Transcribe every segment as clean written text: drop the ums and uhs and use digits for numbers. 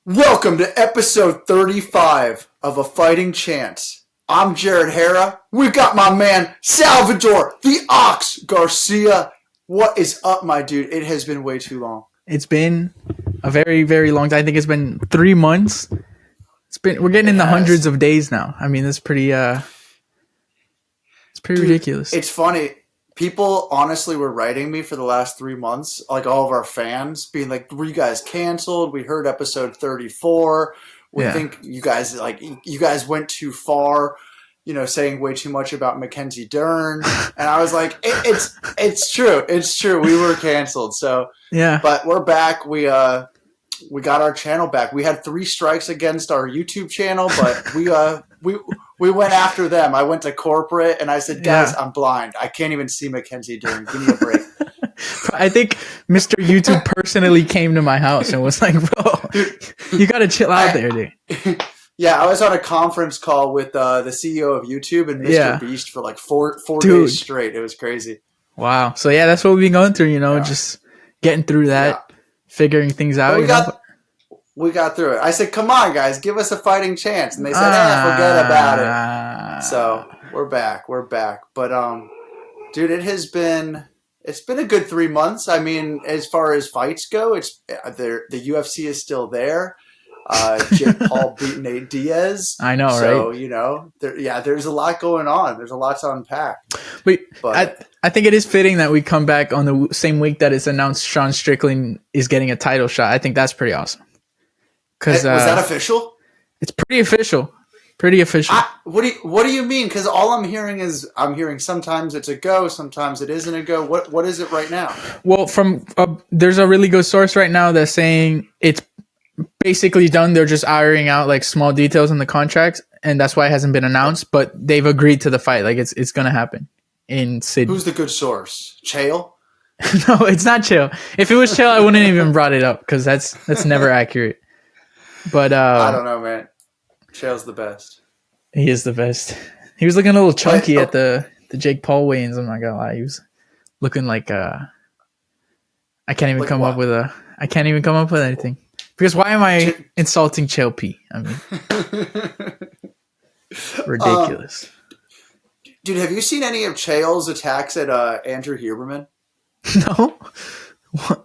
Welcome to episode 35 of A Fighting Chance. I'm Jared Hera. We got my man Salvador the Ox Garcia. What is up, my dude? It has been way too long. It's been a very, very long time. I think it's been 3 months. We're getting in the hundreds of days now. I mean, it's pretty ridiculous. It's funny. People honestly were writing me for the last 3 months, like all of our fans, being like, "Were you guys canceled? We heard episode 34. We think you guys went too far, saying way too much about Mackenzie Dern." And I was like, "It's true. It's true. We were canceled." So yeah, but we're back. We got our channel back. We had 3 strikes against our YouTube channel, but we went after them. I went to corporate and I said, "Guys, I'm blind. I can't even see Mackenzie Dern. Give me a break." I think Mr. YouTube personally came to my house and was like, "Bro, you got to chill out there, dude." Yeah, I was on a conference call with the CEO of YouTube and Mr. Beast for like four days straight. It was crazy. Wow. So yeah, that's what we've been going through. Just getting through that, figuring things out. We got through it. I said, "Come on, guys, give us a fighting chance." And they said, forget about it. So we're back. But, dude, it's been a good 3 months. I mean, as far as fights go, the UFC is still there. Jake Paul beat Nate Diaz. I know, right? So, there's a lot going on. There's a lot to unpack. But I think it is fitting that we come back on the same week that it's announced Sean Strickland is getting a title shot. I think that's pretty awesome. Was that official? It's pretty official. Pretty official. What do you mean? Because all I'm hearing sometimes it's a go, sometimes it isn't a go. What is it right now? Well, there's a really good source right now that's saying it's basically done. They're just ironing out like small details in the contract, and that's why it hasn't been announced. But they've agreed to the fight. Like it's gonna happen in Sydney. Who's the good source? Chael? No, it's not Chael. If it was Chael, I wouldn't even brought it up because that's never accurate. But I don't know, man. Chael's the best. He is the best. He was looking a little chunky at the Jake Paul weigh-ins. I'm not gonna lie, he was looking like I can't even come up with anything. Because why am I insulting Chael P? I mean, ridiculous. Dude, have you seen any of Chael's attacks at Andrew Huberman? No.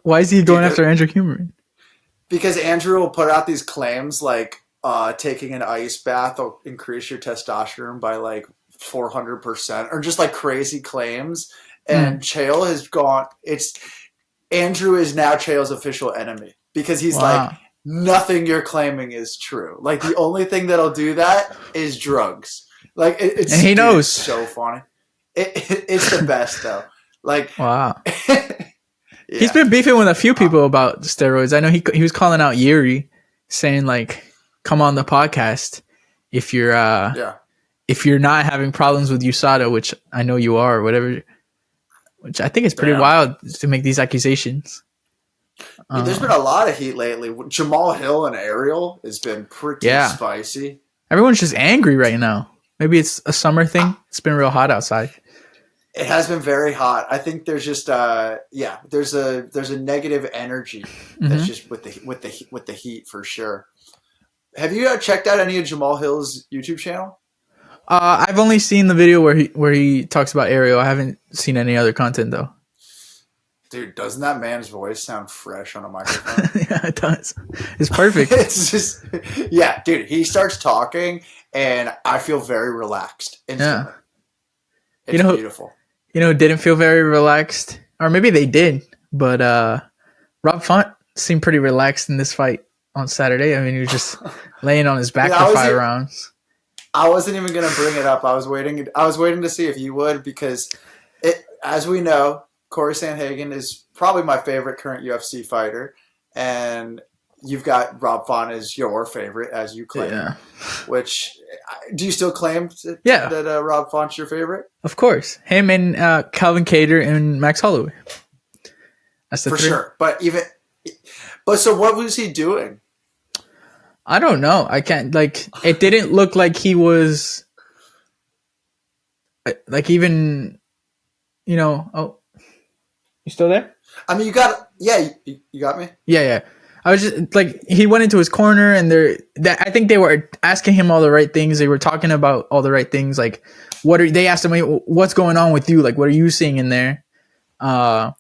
Why is he going after Andrew Huberman? Because Andrew will put out these claims like taking an ice bath will increase your testosterone by like 400%, or just like crazy claims. And Chael has gone. Andrew is now Chael's official enemy because he's like, nothing you're claiming is true. Like the only thing that'll do that is drugs. Like and he knows. It's so funny. It's the best though. Like wow. Yeah. He's been beefing with a few people about steroids. I know he was calling out Yuri, saying like, "Come on the podcast if you're not having problems with USADA, which I know you are, or whatever." Which I think is pretty wild to make these accusations. There's been a lot of heat lately. Jamal Hill and Ariel has been pretty spicy. Everyone's just angry right now. Maybe it's a summer thing. It's been real hot outside. It has been very hot. I think there's just there's a negative energy that's just with the heat for sure. Have you checked out any of Jamal Hill's YouTube channel? I've only seen the video where he talks about Ariel. I haven't seen any other content though. Dude, doesn't that man's voice sound fresh on a microphone? Yeah, it does. It's perfect. It's just dude. He starts talking, and I feel very relaxed instantly. Yeah. It's beautiful. Didn't feel very relaxed, or maybe they did, but Rob Font seemed pretty relaxed in this fight on Saturday. I mean, he was just laying on his back for 5 rounds. I wasn't even going to bring it up. I was waiting to see if you would, because as we know, Corey Sandhagen is probably my favorite current UFC fighter, and you've got Rob Font as your favorite, as you claim. Yeah. Which, do you still claim that Rob Font's your favorite? Of course. Him and Calvin Kattar and Max Holloway. That's the 3. Sure. But so what was he doing? I don't know. I can't, it didn't look like he was, even, oh, you still there? I mean, you got me? Yeah. I was just like, he went into his corner, and I think they were asking him all the right things. They were talking about all the right things. Like, they asked him, what's going on with you? Like, what are you seeing in there? Yeah.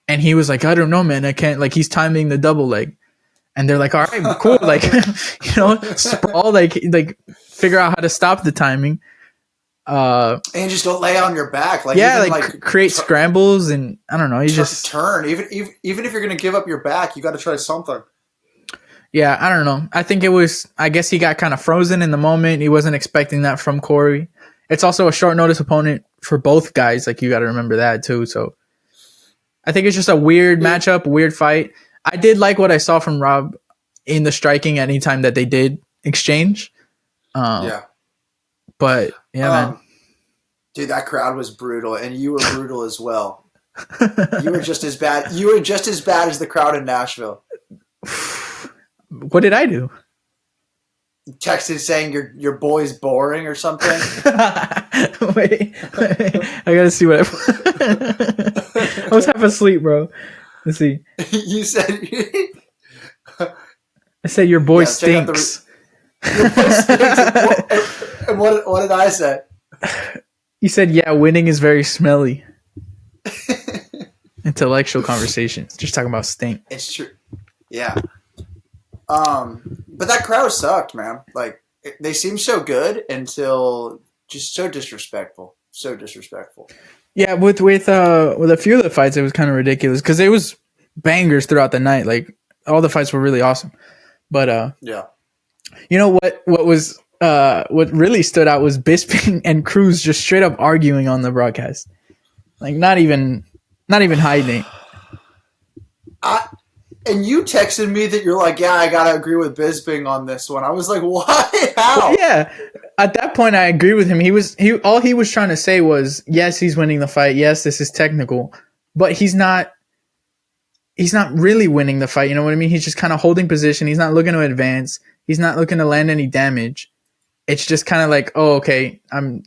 And he was like, I don't know, man. I can't, like, he's timing the double leg. And they're like, all right, cool. Like, sprawl, like figure out how to stop the timing. And just don't lay on your back. Like, yeah, even like create scrambles, and I don't know. You just turn. Even if you're going to give up your back, you got to try something. Yeah, I don't know. I think it was, I guess he got kind of frozen in the moment. He wasn't expecting that from Corey. It's also a short notice opponent for both guys. Like, you got to remember that too. So I think it's just a weird matchup, weird fight. I did like what I saw from Rob in the striking anytime that they did exchange. Yeah. But yeah, man. Dude, that crowd was brutal, and you were brutal as well. You were just as bad. You were just as bad as the crowd in Nashville. What did I do? Texted saying your boy's boring or something. wait, I gotta see what I was half asleep, bro. Let's see. You said I said your boy stinks. Your boy stinks. And what did I say? You said, yeah, winning is very smelly. Intellectual conversations. Just talking about stink. It's true. Yeah. But that crowd sucked, man. Like, they seemed so good until just so disrespectful. So disrespectful. Yeah, with a few of the fights, it was kind of ridiculous because it was bangers throughout the night. Like, all the fights were really awesome. But yeah. You know what really stood out was Bisping and Cruz just straight up arguing on the broadcast. Like, not even hiding. And you texted me that you're like, yeah, I gotta agree with Bisping on this one. I was like, what? How? Well, yeah. At that point, I agree with him. All he was trying to say was, yes, he's winning the fight. Yes, this is technical, but he's not really winning the fight. You know what I mean? He's just kind of holding position. He's not looking to advance. He's not looking to land any damage. It's just kind of like, oh, okay, I'm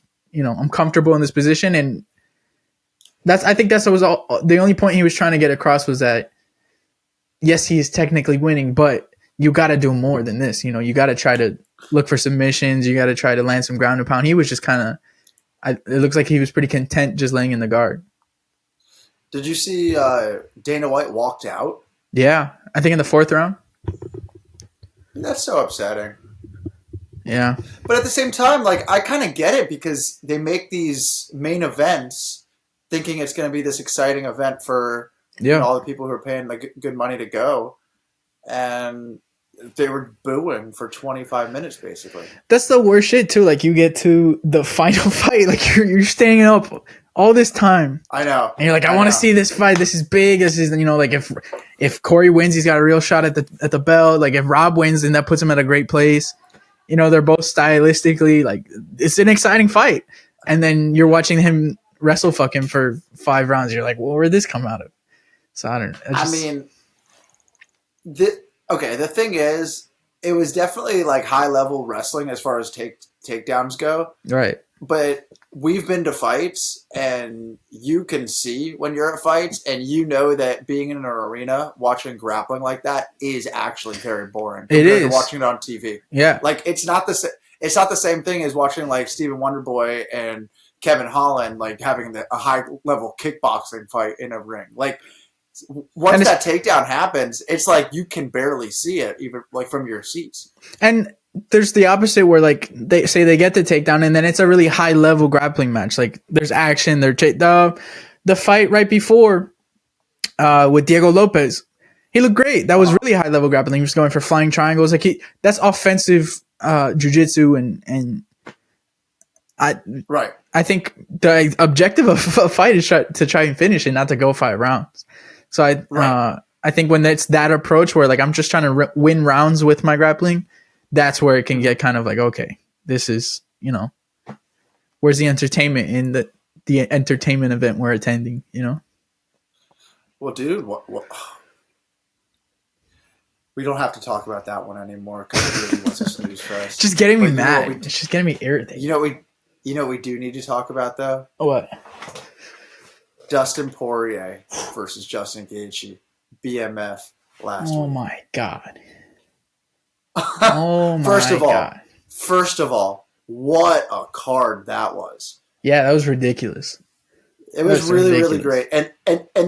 comfortable in this position, and I think that was all. The only point he was trying to get across was that, yes, he is technically winning, but you got to do more than this. You got to try to look for submissions. You got to try to land some ground and pound. He was just kind of, it looks like he was pretty content just laying in the guard. Did you see Dana White walked out? Yeah, I think in the 4th round. That's so upsetting. Yeah. But at the same time, like, I kind of get it because they make these main events thinking it's going to be this exciting event for all the people who are paying like good money to go, and they were booing for 25 minutes basically. That's the worst shit too. Like, you get to the final fight, like you're staying up all this time. I know. And you're like, I want to see this fight. This is big. This is, like, if Corey wins, he's got a real shot at the belt. Like, if Rob wins, then that puts him at a great place. They're both stylistically, like, it's an exciting fight. And then you're watching him wrestle fuck him for 5 rounds. You're like, well, where'd this come out of? So I don't know. The thing is, it was definitely like high level wrestling as far as takedowns go. Right. But we've been to fights, and you can see when you're at fights, and you know that being in an arena watching grappling like that is actually very boring. It is. To watching it on TV. Yeah. Like, it's not the same thing as watching like Stephen Wonderboy and Kevin Holland like having a high level kickboxing fight in a ring. Like, once that takedown happens, it's like you can barely see it, even like from your seats. And there's the opposite where, like, they say they get the takedown and then it's a really high level grappling match. Like, there's action. The fight right before with Diego Lopez, he looked great. That was really high level grappling. He was going for flying triangles. Like, that's offensive jiu-jitsu, and I think the objective of a fight is to try and finish it, not to go 5 rounds. So I think when it's that approach where, like, I'm just trying to win rounds with my grappling, that's where it can get kind of like, okay, this is, where's the entertainment in the entertainment event we're attending, Well, dude, what? We don't have to talk about that one anymore because it really was a snooze fest. Just getting me mad. It's just getting me irritated. You know what we do need to talk about, though? What? Dustin Poirier versus Justin Gaethje, BMF. last week. Oh my god. Oh my god. First of all, what a card that was. Yeah, that was ridiculous. It was really, really great. And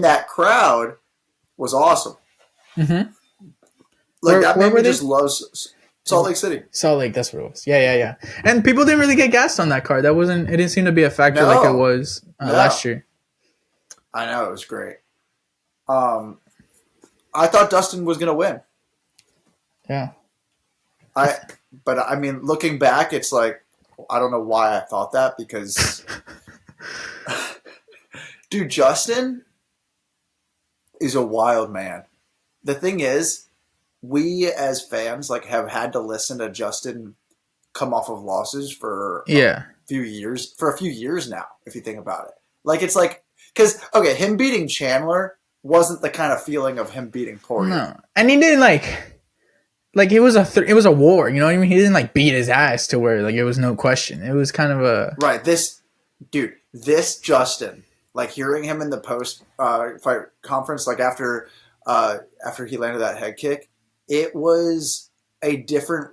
that crowd was awesome. Mm-hmm. Like, that made me just love Salt Lake City. Salt Lake, that's what it was. Yeah. And people didn't really get gassed on that card. It didn't seem to be a factor like it was last year. I know, it was great. I thought Dustin was going to win. Yeah. But I mean, looking back, it's like, I don't know why I thought that, because dude, Justin is a wild man. The thing is, we as fans have had to listen to Justin come off of losses for a few years now, if you think about it. It's because him beating Chandler wasn't the kind of feeling of him beating Poirier. No. And he didn't it was a war, you know what I mean? He didn't beat his ass to where it was no question. It was kind of a right. This Justin, hearing him in the post fight conference, after he landed that head kick, it was a different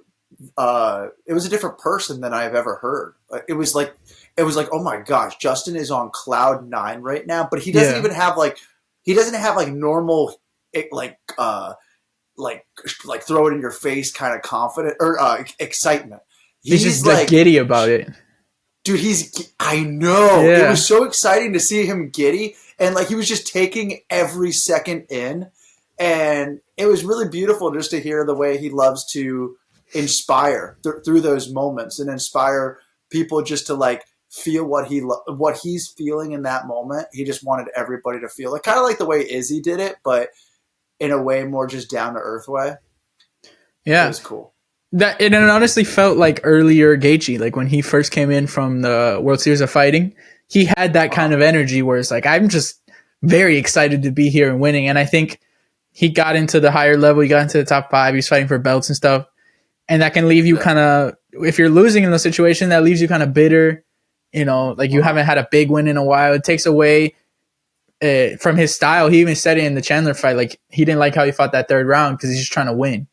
person than I've ever heard. It was like, oh my gosh, Justin is on cloud 9 right now, but he doesn't even have normal throw it in your face kind of confident or excitement. He's just giddy about it. Dude, I know. Yeah. It was so exciting to see him giddy, and he was just taking every second in, and it was really beautiful just to hear the way he loves to inspire through those moments and inspire people just to feel what he's feeling in that moment. He just wanted everybody to feel it, kind of like the way Izzy did it, but in a way more just down to earth way. Yeah, it was cool. It honestly felt like earlier Gaethje, when he first came in from the World Series of Fighting, he had that kind of energy where it's I'm just very excited to be here and winning. And I think he got into the higher level. He got into the top 5. He's fighting for belts and stuff. And that can leave you kind of, if you're losing in the situation, that leaves you kind of bitter. You know, you haven't had a big win in a while. It takes away from his style. He even said it in the Chandler fight. He didn't like how he fought that 3rd round because he's just trying to win.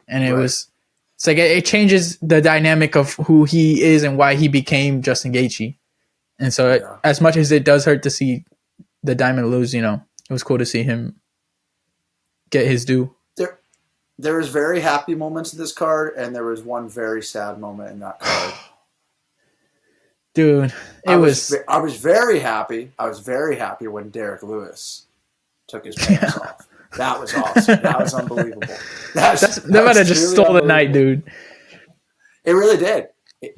And it changes the dynamic of who he is and why he became Justin Gaethje. And so as much as it does hurt to see the Diamond lose, it was cool to see him get his due. There was very happy moments in this card, and there was one very sad moment in that card. Dude, I was very happy. I was very happy when Derek Lewis took his pants off. That was awesome. That was unbelievable. That might have just stole the night, dude. It really did.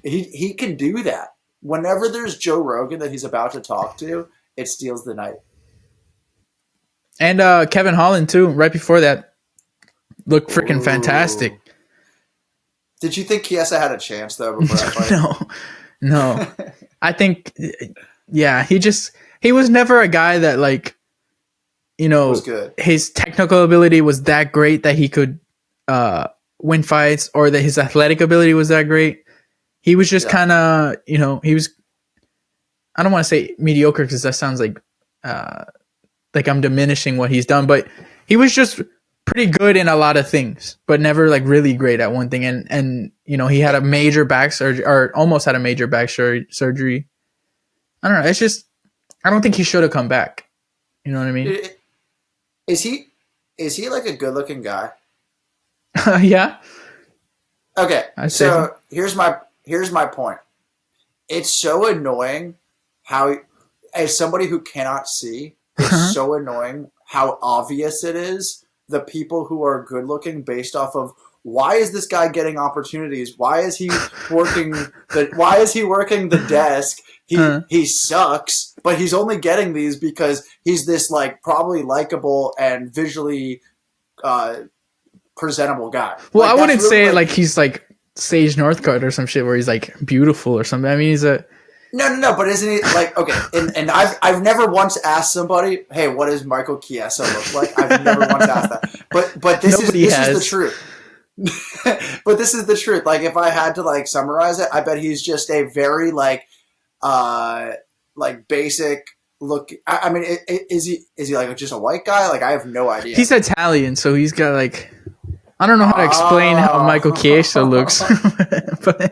He can do that. Whenever there's Joe Rogan that he's about to talk to, it steals the night. And Kevin Holland, too, right before that, looked freaking fantastic. Did you think Chiesa had a chance, though, before that fight? No. I think, he was never a guy that, was good. His technical ability was that great that he could win fights, or that his athletic ability was that great. He was just kind of, he was, I don't want to say mediocre because that sounds like I'm diminishing what he's done, but he was just pretty good in a lot of things, but never really great at one thing. And he had a major back surgery, or almost had a major back surgery. I don't know. It's just, I don't think he should have come back. You know what I mean? Is he a good looking guy? Yeah. Okay. So here's my point. It's so annoying how, as somebody who cannot see, it's so annoying how obvious it is the people who are good looking based off of, why is this guy getting opportunities? Why is he working the desk? He sucks, but he's only getting these because he's this probably likable and visually presentable guy. Well, I wouldn't say he's Sage Northcutt or some shit where he's beautiful or something. I mean, he's a No, but isn't he okay? And I've never once asked somebody, hey, what does Michael Chiesa look like? I've never once asked that. But this is the truth. But this is the truth. If I had to summarize it, I bet he's just a very basic look? I mean, is he like just a white guy? Like I have no idea. He's Italian, so he's got like I don't know how to explain how Michael Chiesa looks, but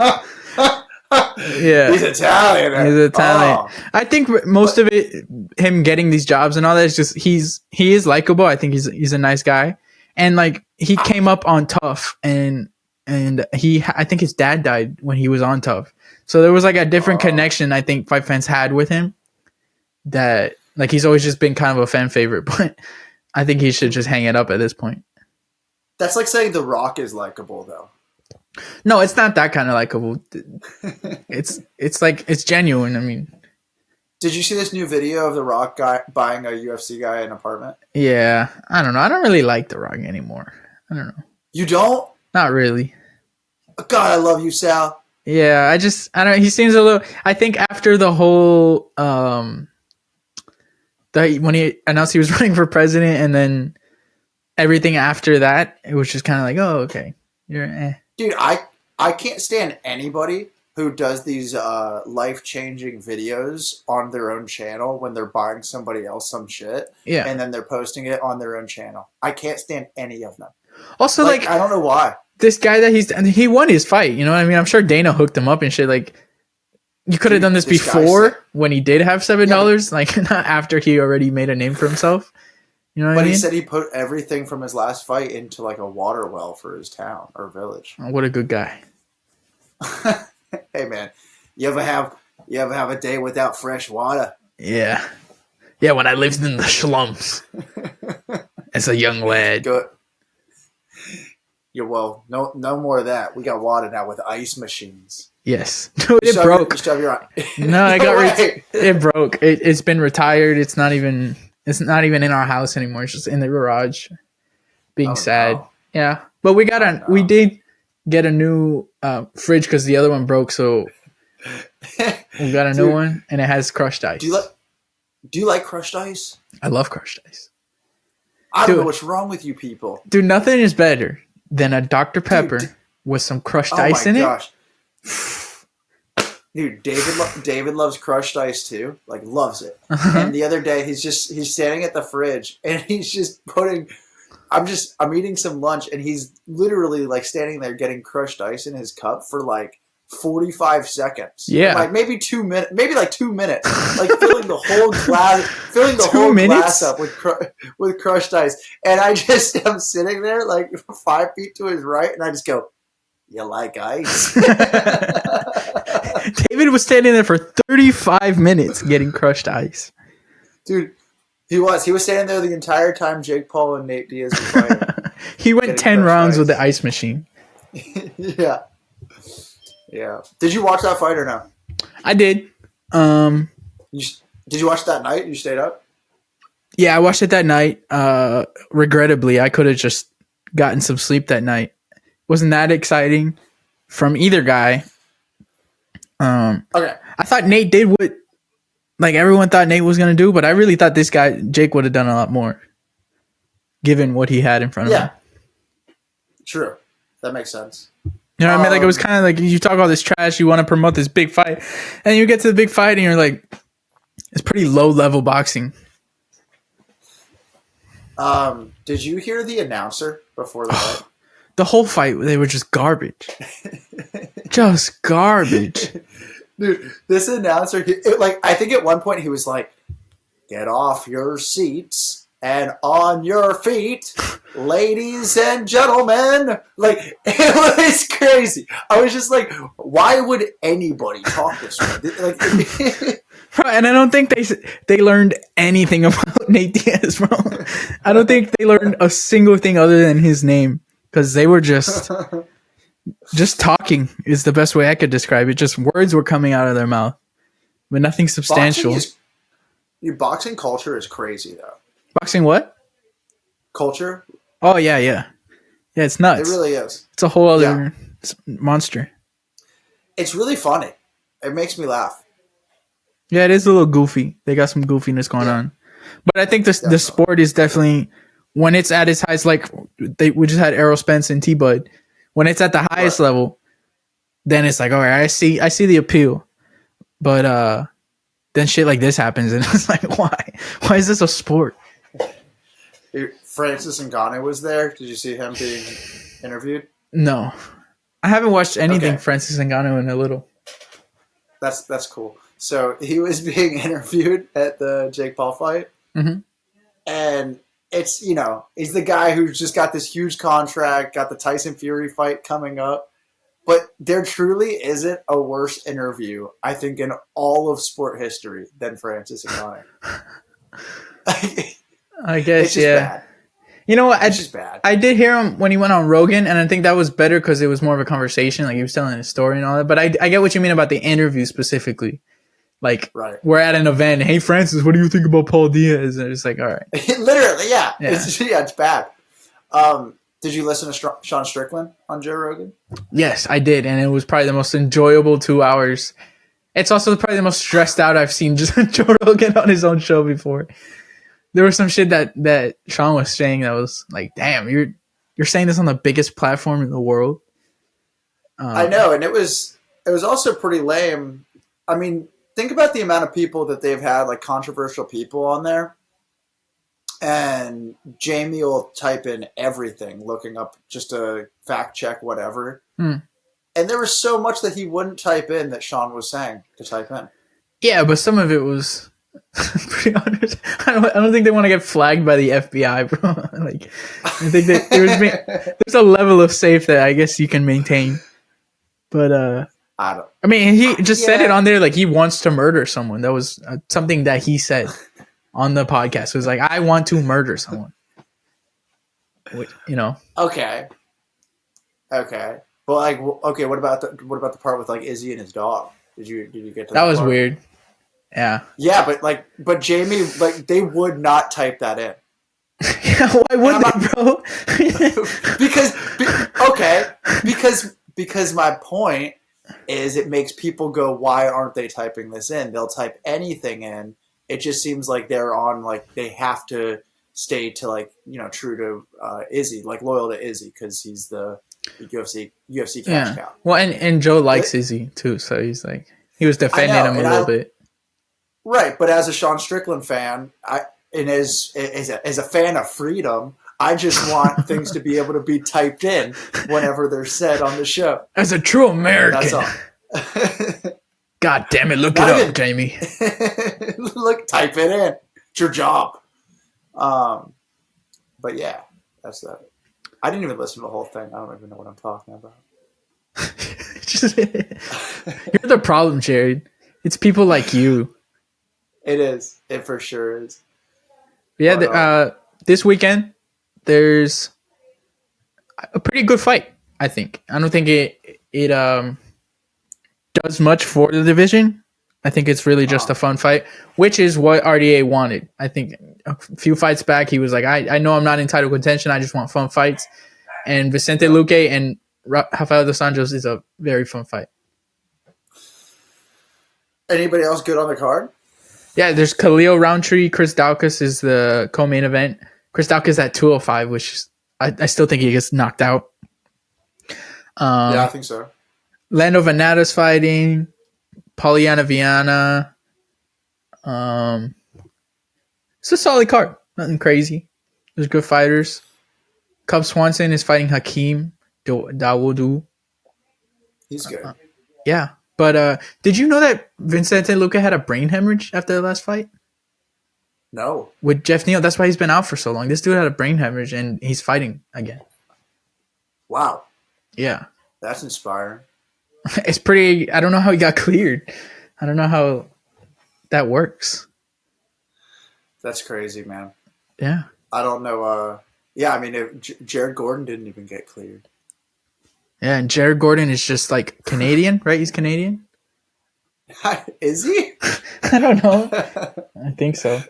yeah, he's Italian. He's Italian. Oh. I think most of it, him getting these jobs and all that, is just he is likable. I think he's a nice guy, and like he came up on Tough, and I think his dad died when he was on Tough, so there was like a different connection I think fight fans had with him. That like he's always just been kind of a fan favorite, but I think he should just hang it up at this point. That's like saying The Rock is likable, though. No, it's not that kind of likable. It's like it's genuine. I mean, did you see this new video of The Rock guy buying a UFC guy an apartment? Yeah, I don't know. I don't really like The Rock anymore. I don't know. You don't? Not really. God, I love you, Sal. Yeah, I don't. He seems a little. I think after the whole when he announced he was running for president, and then everything after that, it was just kind of like, oh, okay, Dude, I can't stand anybody who does these life-changing videos on their own channel when they're buying somebody else some shit, and then they're posting it on their own channel. I can't stand any of them. Also, like I don't know why. This guy that he won his fight, you know what I mean? I'm sure Dana hooked him up and shit. Like, you could have done this before when he did have $7, like not after he already made a name for himself. You know what I mean? But he said he put everything from his last fight into like a water well for his town or village. Oh, what a good guy. Hey man, you ever have a day without fresh water? Yeah. Yeah, when I lived in the slums as a young lad. Good. Yeah, well, no more of that. We got water now with ice machines. Yes. Dude, it broke. No, I got it broke. It's been retired. It's not even in our house anymore. It's just in the garage. Being sad. No. Yeah. But we did get a new fridge because the other one broke, so we got a new one, and it has crushed ice. Do you like crushed ice? I love crushed ice. I don't know what's wrong with you people. Dude, nothing is better than a Dr. Pepper with some crushed ice in it. Dude, David loves crushed ice too. Like, loves it. And the other day, he's standing at the fridge, and he's just I'm eating some lunch, and he's literally like standing there getting crushed ice in his cup for like 45 seconds. Yeah. Like maybe 2 minutes, like filling the whole glass up with crushed ice. And I'm sitting there like 5 feet to his right, and I just go, "You like ice?" David was standing there for 35 minutes getting crushed ice. Dude, he was standing there the entire time Jake Paul and Nate Diaz were fighting. He went 10 rounds with the ice machine. Yeah. Yeah. Did you watch that fight or no? I did. Did you watch that night? You stayed up? Yeah, I watched it that night. Regrettably, I could have just gotten some sleep that night. Wasn't that exciting from either guy. Okay. I thought Nate did what like everyone thought Nate was going to do, but I really thought this guy, Jake, would have done a lot more given what he had in front of him. Yeah. True. That makes sense. You know what I mean? Like, it was kind of like you talk all this trash, you want to promote this big fight, and you get to the big fight, and you're like, it's pretty low-level boxing. Did you hear the announcer before the fight? The whole fight, they were just garbage. Just garbage. Dude, this announcer, I think at one point he was like, "Get off your seats and on your feet, ladies and gentlemen." Like, it was crazy. I was just like, why would anybody talk this way? Like, and I don't think they learned anything about Nate Diaz, bro. I don't think they learned a single thing other than his name, because they were just talking is the best way I could describe it. Just words were coming out of their mouth, but nothing substantial. Boxing culture is crazy, though. Boxing what? Culture? Oh, yeah. Yeah, it's nuts. It really is. It's a whole other monster. It's really funny. It makes me laugh. Yeah, it is a little goofy. They got some goofiness going on. But I think the sport is definitely, when it's at its highest, like we just had Errol Spence and T-Bud. When it's at the highest level, then it's like, all right, I see the appeal. But then shit like this happens, and it's like, why? Why is this a sport? Francis Ngannou was there. Did you see him being interviewed? No, I haven't watched anything Francis Ngannou in a little. That's cool. So he was being interviewed at the Jake Paul fight, and it's he's the guy who's just got this huge contract, got the Tyson Fury fight coming up. But there truly isn't a worse interview, I think, in all of sport history than Francis Ngannou. I guess, it's just bad. You know what? It's just bad. I did hear him when he went on Rogan, and I think that was better because it was more of a conversation. Like, he was telling a story and all that. But I get what you mean about the interview specifically. Like, we're at an event. Hey, Francis, what do you think about Paul Diaz? And it's like, all right. Literally, yeah. It's bad. Did you listen to Sean Strickland on Joe Rogan? Yes, I did, and it was probably the most enjoyable 2 hours. It's also probably the most stressed out I've seen just Joe Rogan on his own show before. There was some shit that Sean was saying that was like, damn, you're saying this on the biggest platform in the world. I know, and it was also pretty lame. I mean, think about the amount of people that they've had, like controversial people on there. And Jamie will type in everything, looking up just to fact check whatever. And there was so much that he wouldn't type in that Sean was saying to type in. Yeah, but some of it was pretty honest. I don't think they want to get flagged by the FBI, bro. Like, I think that there's a level of safe that I guess you can maintain. But I mean, he just said it on there like he wants to murder someone. That was something that he said on the podcast. It was like, I want to murder someone. Okay. But like, what about the part with like Izzy and his dog? Did you get to that? Was weird. Yeah. Yeah, but Jamie, like, they would not type that in. Yeah, why would they, bro? because my point is it makes people go, why aren't they typing this in? They'll type anything in. It just seems like they're on, like, they have to stay to, like, true to Izzy, like loyal to Izzy because he's the UFC cash cow. Well, and Joe likes Izzy too, so he's like, he was defending him a little bit. Right, but as a Sean Strickland fan, and as a fan of freedom, I just want things to be able to be typed in whenever they're said on the show. As a true American. That's all. God damn it, look it up, Jamie. Type it in. It's your job. But yeah, that's that. I didn't even listen to the whole thing. I don't even know what I'm talking about. You're the problem, Jared. It's people like you. It is. It for sure is. Yeah, this weekend, there's a pretty good fight, I think. I don't think it does much for the division. I think it's really just a fun fight, which is what RDA wanted. I think a few fights back, he was like, I know I'm not in title contention. I just want fun fights. And Vicente Luque and Rafael dos Anjos is a very fun fight. Anybody else good on the card? Yeah, there's Khalil Roundtree. Chris Daukaus is the co-main event. Chris Daukaus at 205, which I still think he gets knocked out. Yeah, I think so. Lando Venata's fighting. Polyana Viana. It's a solid card. Nothing crazy. There's good fighters. Cub Swanson is fighting Hakeem Dawodu. He's good. Yeah. But did you know that Vicente Luque had a brain hemorrhage after the last fight? No. With Jeff Neal. That's why he's been out for so long. This dude had a brain hemorrhage and he's fighting again. Wow. Yeah. That's inspiring. It's pretty... I don't know how he got cleared. I don't know how that works. That's crazy, man. Yeah. I don't know. Yeah, I mean, Jared Gordon didn't even get cleared. Yeah, and Jared Gordon is just like Canadian, right? He's Canadian? Is he? I don't know. I think so.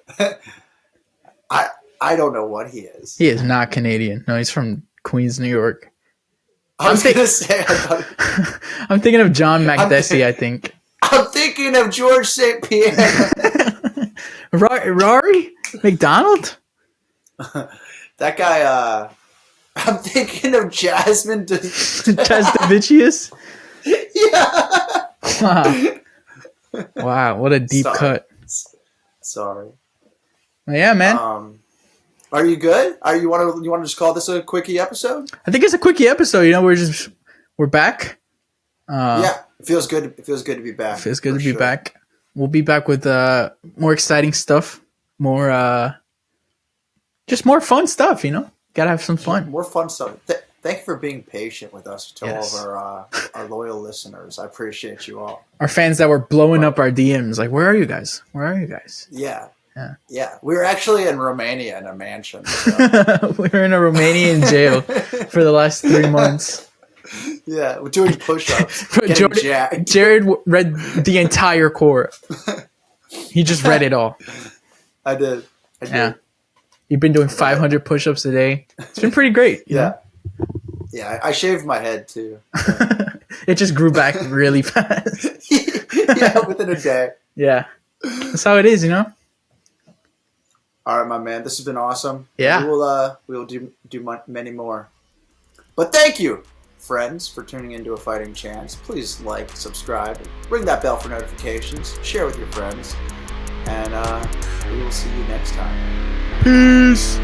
I don't know what he is. He is not Canadian. No, he's from Queens, New York. I'm thinking of John McDessie, I think. I'm thinking of George St. Pierre. Rory McDonald? That guy, I'm thinking of Jasmine Jasdavicius? Yeah. Wow, what a deep cut. Sorry. Yeah, man. Are you good? You want to just call this a quickie episode? I think it's a quickie episode. We're back. Yeah, it feels good. It feels good to be back. Feels good to be back. We'll be back with more exciting stuff, just more fun stuff. Gotta have some fun. More fun stuff. Thank you for being patient with us to all of our loyal listeners. I appreciate you all. Our fans that were blowing up our DMs, like, where are you guys? Where are you guys? Yeah. We were actually in Romania in a mansion. So. We were in a Romanian jail for the last 3 months. Yeah, we're doing push-ups. Jared read the entire core. He just read it all. I did. Yeah. You've been doing 500 push-ups a day. It's been pretty great. Yeah. Yeah, I shaved my head too. It just grew back really fast. Yeah, within a day. Yeah. That's how it is, All right, my man. This has been awesome. Yeah. We will do many more. But thank you, friends, for tuning into A Fighting Chance. Please like, subscribe, ring that bell for notifications, share with your friends, and we will see you next time. Peace.